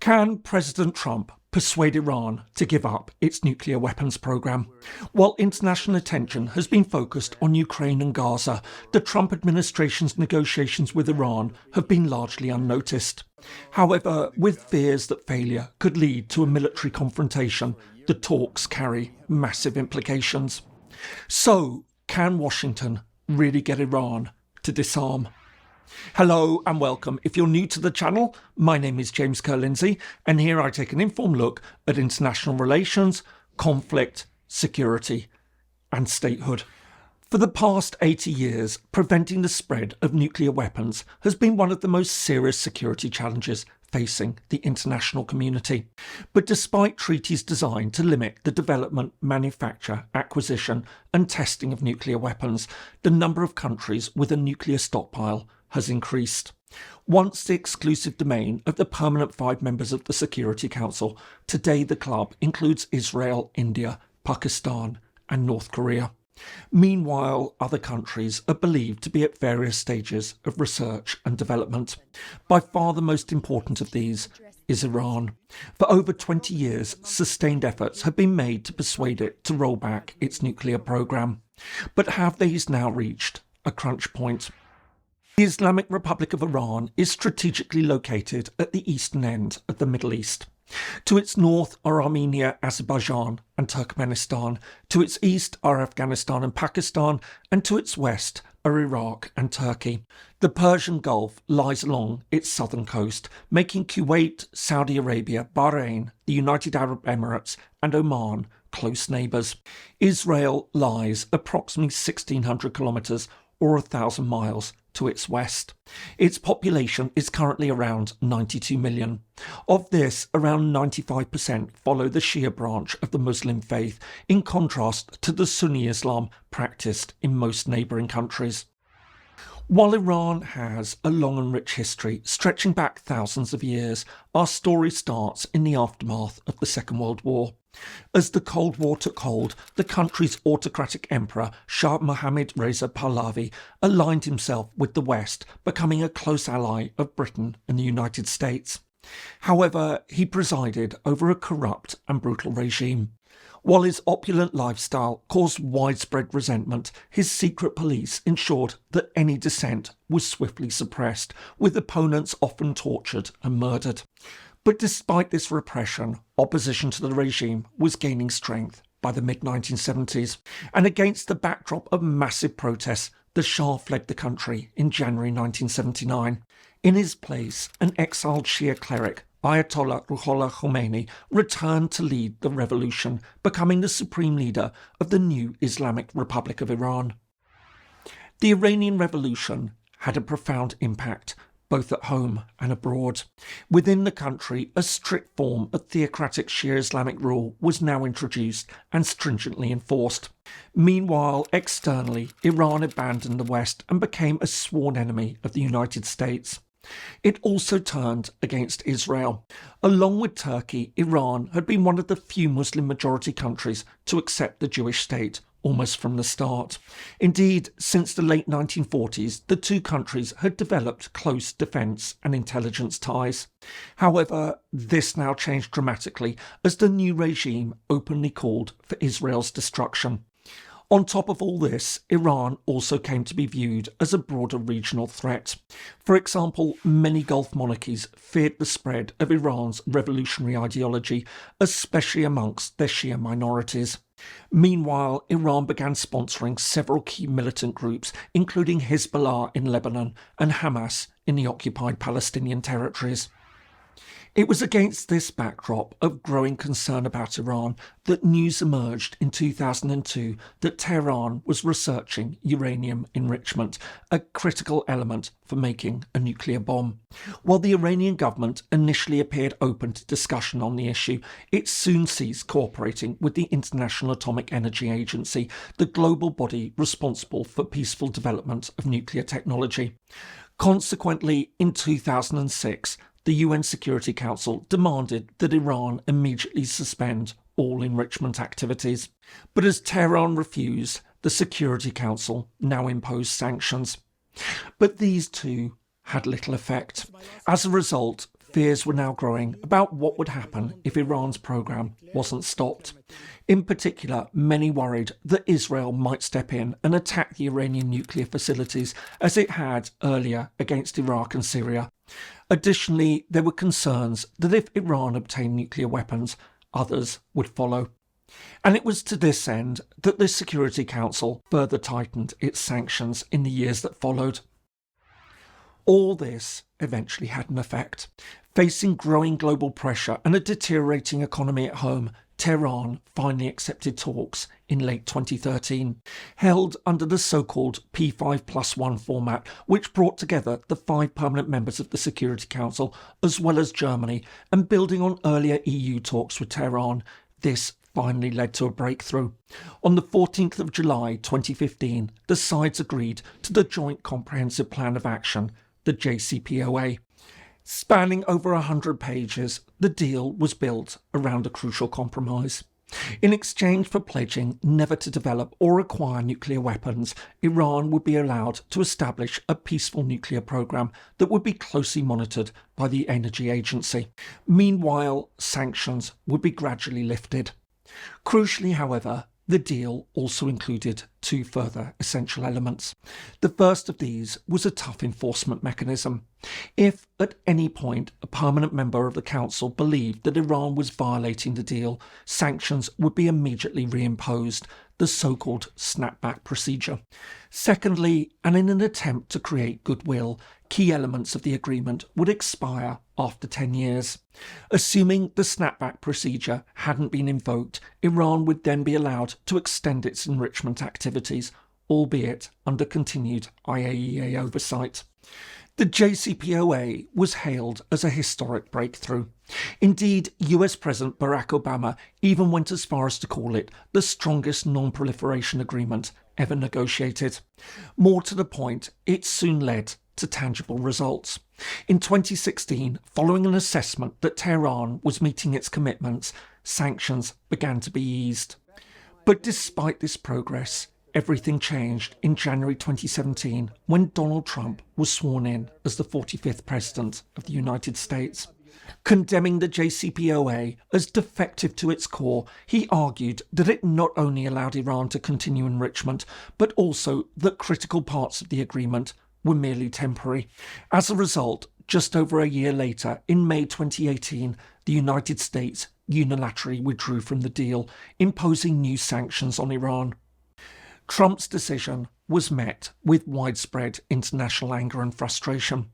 Can President Trump persuade Iran to give up its nuclear weapons program? While international attention has been focused on Ukraine and Gaza, the Trump administration's negotiations with Iran have been largely unnoticed. However, with fears that failure could lead to a military confrontation, the talks carry massive implications. So, can Washington really get Iran to disarm? Hello and welcome. If you're new to the channel, my name is James Ker-Lindsay, and here I take an informed look at international relations, conflict, security and statehood. For the past 80 years, preventing the spread of nuclear weapons has been one of the most serious security challenges facing the international community. But despite treaties designed to limit the development, manufacture, acquisition and testing of nuclear weapons, the number of countries with a nuclear stockpile has increased. Once the exclusive domain of the permanent 5 members of the Security Council, today the club includes Israel, India, Pakistan and North Korea. Meanwhile, other countries are believed to be at various stages of research and development. By far the most important of these is Iran. For over 20 years, sustained efforts have been made to persuade it to roll back its nuclear program. But have these now reached a crunch point? The Islamic Republic of Iran is strategically located at the eastern end of the Middle East. To its north are Armenia, Azerbaijan and Turkmenistan. To its east are Afghanistan and Pakistan, and to its west are Iraq and Turkey. The Persian Gulf lies along its southern coast, making Kuwait, Saudi Arabia, Bahrain, the United Arab Emirates and Oman close neighbours. Israel lies approximately 1,600 kilometres or 1,000 miles to its west. Its population is currently around 92 million. Of this, around 95% follow the Shia branch of the Muslim faith, in contrast to the Sunni Islam practiced in most neighbouring countries. While Iran has a long and rich history stretching back thousands of years, our story starts in the aftermath of the Second World War. As the Cold War took hold, the country's autocratic emperor, Shah Mohammad Reza Pahlavi, aligned himself with the West, becoming a close ally of Britain and the United States. However, he presided over a corrupt and brutal regime. While his opulent lifestyle caused widespread resentment, his secret police ensured that any dissent was swiftly suppressed, with opponents often tortured and murdered. But despite this repression, opposition to the regime was gaining strength by the mid-1970s, and against the backdrop of massive protests, the Shah fled the country in January 1979. In his place, an exiled Shia cleric, Ayatollah Ruhollah Khomeini, returned to lead the revolution, becoming the supreme leader of the new Islamic Republic of Iran. The Iranian Revolution had a profound impact, both at home and abroad. Within the country, a strict form of theocratic Shia Islamic rule was now introduced and stringently enforced. Meanwhile, externally, Iran abandoned the West and became a sworn enemy of the United States. It also turned against Israel. Along with Turkey, Iran had been one of the few Muslim-majority countries to accept the Jewish state almost from the start. Indeed, since the late 1940s, the two countries had developed close defence and intelligence ties. However, this now changed dramatically as the new regime openly called for Israel's destruction. On top of all this, Iran also came to be viewed as a broader regional threat. For example, many Gulf monarchies feared the spread of Iran's revolutionary ideology, especially amongst their Shia minorities. Meanwhile, Iran began sponsoring several key militant groups, including Hezbollah in Lebanon and Hamas in the occupied Palestinian territories. It was against this backdrop of growing concern about Iran that news emerged in 2002 that Tehran was researching uranium enrichment, a critical element for making a nuclear bomb. While the Iranian government initially appeared open to discussion on the issue, it soon ceased cooperating with the International Atomic Energy Agency, the global body responsible for peaceful development of nuclear technology. Consequently, in 2006, the UN Security Council demanded that Iran immediately suspend all enrichment activities. But as Tehran refused, the Security Council now imposed sanctions. But these too had little effect. As a result, fears were now growing about what would happen if Iran's program wasn't stopped. In particular, many worried that Israel might step in and attack the Iranian nuclear facilities as it had earlier against Iraq and Syria. Additionally, there were concerns that if Iran obtained nuclear weapons, others would follow. And it was to this end that the Security Council further tightened its sanctions in the years that followed. All this eventually had an effect. Facing growing global pressure and a deteriorating economy at home, Tehran finally accepted talks in late 2013, held under the so-called P5+1 format, which brought together the 5 permanent members of the Security Council, as well as Germany, and building on earlier EU talks with Tehran, this finally led to a breakthrough. On the 14th of July 2015, the sides agreed to the Joint Comprehensive Plan of Action, the JCPOA. Spanning over 100 pages, the deal was built around a crucial compromise. In exchange for pledging never to develop or acquire nuclear weapons, Iran would be allowed to establish a peaceful nuclear program that would be closely monitored by the Energy Agency. Meanwhile, sanctions would be gradually lifted. Crucially, however, the deal also included 2 further essential elements. The first of these was a tough enforcement mechanism. If at any point a permanent member of the Council believed that Iran was violating the deal, sanctions would be immediately reimposed, the so-called snapback procedure. Secondly, and in an attempt to create goodwill, key elements of the agreement would expire after 10 years. Assuming the snapback procedure hadn't been invoked, Iran would then be allowed to extend its enrichment activities, albeit under continued IAEA oversight. The JCPOA was hailed as a historic breakthrough. Indeed, US President Barack Obama even went as far as to call it the strongest non-proliferation agreement ever negotiated. More to the point, it soon led to tangible results. In 2016, following an assessment that Tehran was meeting its commitments, sanctions began to be eased. But despite this progress, everything changed in January 2017 when Donald Trump was sworn in as the 45th President of the United States. Condemning the JCPOA as defective to its core, he argued that it not only allowed Iran to continue enrichment, but also that critical parts of the agreement were merely temporary. As a result, just over a year later, in May 2018, the United States unilaterally withdrew from the deal, imposing new sanctions on Iran. Trump's decision was met with widespread international anger and frustration.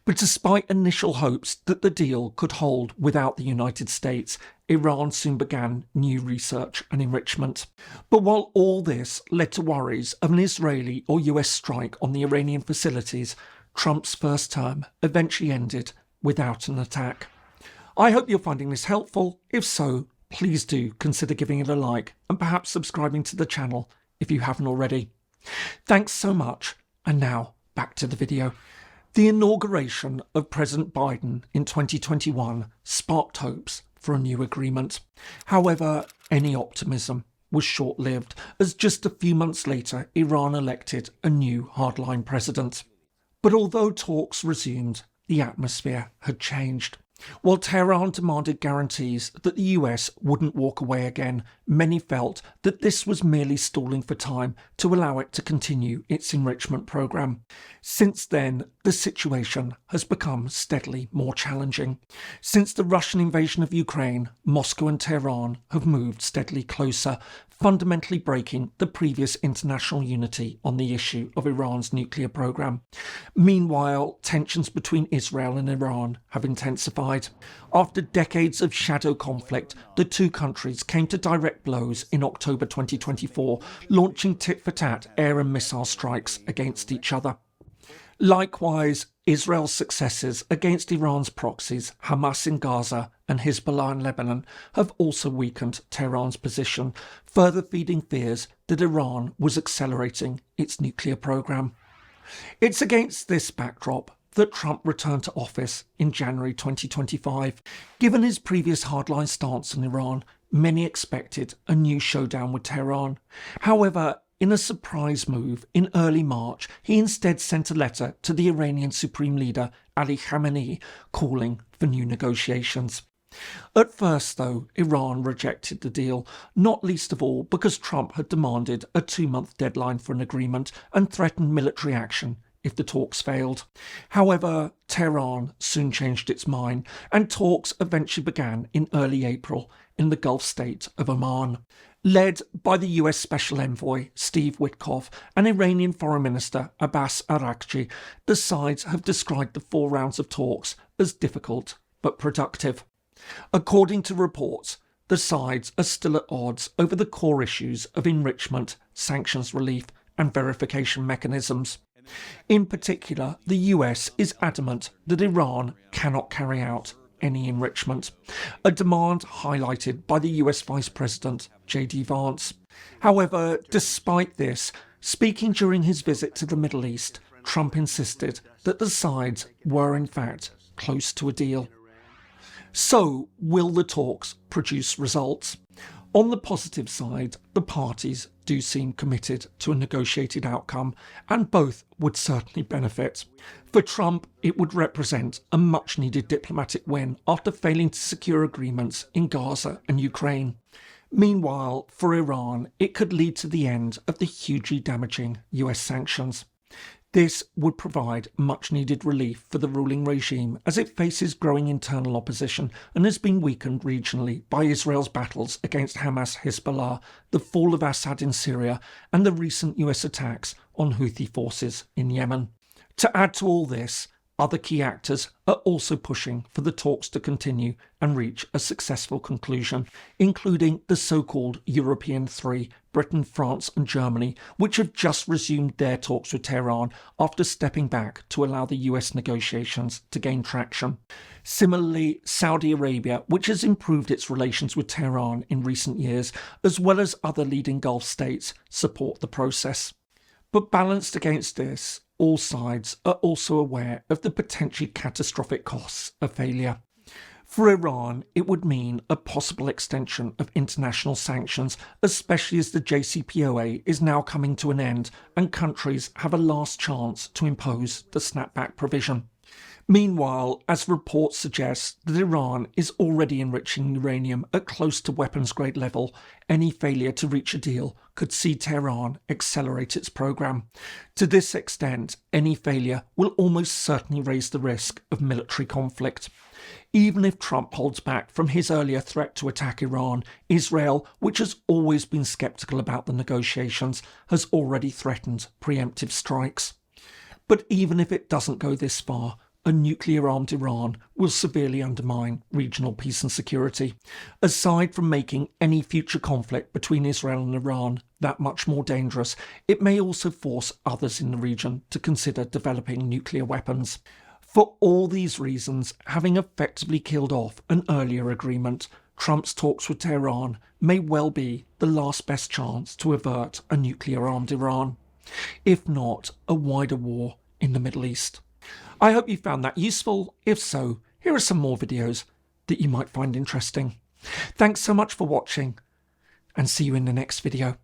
But despite initial hopes that the deal could hold without the United States, Iran soon began new research and enrichment. But while all this led to worries of an Israeli or US strike on the Iranian facilities, Trump's first term eventually ended without an attack. I hope you're finding this helpful. If so, please do consider giving it a like and perhaps subscribing to the channel if you haven't already. Thanks so much, and now back to the video. The inauguration of President Biden in 2021 sparked hopes for a new agreement. However, any optimism was short-lived, as just a few months later Iran elected a new hardline president. But although talks resumed, the atmosphere had changed. While Tehran demanded guarantees that the US wouldn't walk away again, many felt that this was merely stalling for time to allow it to continue its enrichment program. Since then, the situation has become steadily more challenging. Since the Russian invasion of Ukraine, Moscow and Tehran have moved steadily closer, fundamentally breaking the previous international unity on the issue of Iran's nuclear program. Meanwhile, tensions between Israel and Iran have intensified. After decades of shadow conflict, the two countries came to direct blows in October 2024, launching tit-for-tat air and missile strikes against each other. Likewise, Israel's successes against Iran's proxies, Hamas in Gaza and Hezbollah in Lebanon, have also weakened Tehran's position, further feeding fears that Iran was accelerating its nuclear program. It's against this backdrop that Trump returned to office in January 2025. Given his previous hardline stance on Iran, many expected a new showdown with Tehran. However, in a surprise move, in early March, he instead sent a letter to the Iranian Supreme Leader, Ali Khamenei calling for new negotiations. At first, though, Iran rejected the deal, not least of all because Trump had demanded a 2-month deadline for an agreement and threatened military action if the talks failed. However, Tehran soon changed its mind, and talks eventually began in early April in the Gulf state of Oman. Led by the US Special Envoy Steve Witkoff and Iranian Foreign Minister Abbas Araghchi, the sides have described the 4 rounds of talks as difficult but productive. According to reports, the sides are still at odds over the core issues of enrichment, sanctions relief and verification mechanisms. In particular, the US is adamant that Iran cannot carry out any enrichment, a demand highlighted by the US Vice President J.D. Vance. However, despite this, speaking during his visit to the Middle East, Trump insisted that the sides were in fact close to a deal. So, will the talks produce results? On the positive side, the parties do seem committed to a negotiated outcome, and both would certainly benefit. For Trump, it would represent a much-needed diplomatic win after failing to secure agreements in Gaza and Ukraine. Meanwhile, for Iran, it could lead to the end of the hugely damaging US sanctions. This would provide much-needed relief for the ruling regime as it faces growing internal opposition and has been weakened regionally by Israel's battles against Hamas, Hezbollah, the fall of Assad in Syria and the recent US attacks on Houthi forces in Yemen. To add to all this, other key actors are also pushing for the talks to continue and reach a successful conclusion, including the so-called European Three, Britain, France and Germany, which have just resumed their talks with Tehran after stepping back to allow the US negotiations to gain traction. Similarly, Saudi Arabia, which has improved its relations with Tehran in recent years, as well as other leading Gulf states, support the process. But balanced against this, all sides are also aware of the potentially catastrophic costs of failure. For Iran, it would mean a possible extension of international sanctions, especially as the JCPOA is now coming to an end and countries have a last chance to impose the snapback provision. Meanwhile, as reports suggest that Iran is already enriching uranium at close to weapons-grade level, any failure to reach a deal could see Tehran accelerate its program. To this extent, any failure will almost certainly raise the risk of military conflict. Even if Trump holds back from his earlier threat to attack Iran, Israel, which has always been sceptical about the negotiations, has already threatened preemptive strikes. But even if it doesn't go this far, a nuclear-armed Iran will severely undermine regional peace and security. Aside from making any future conflict between Israel and Iran that much more dangerous, it may also force others in the region to consider developing nuclear weapons. For all these reasons, having effectively killed off an earlier agreement, Trump's talks with Tehran may well be the last best chance to avert a nuclear-armed Iran, if not a wider war in the Middle East. I hope you found that useful. If so, here are some more videos that you might find interesting. Thanks so much for watching, and see you in the next video.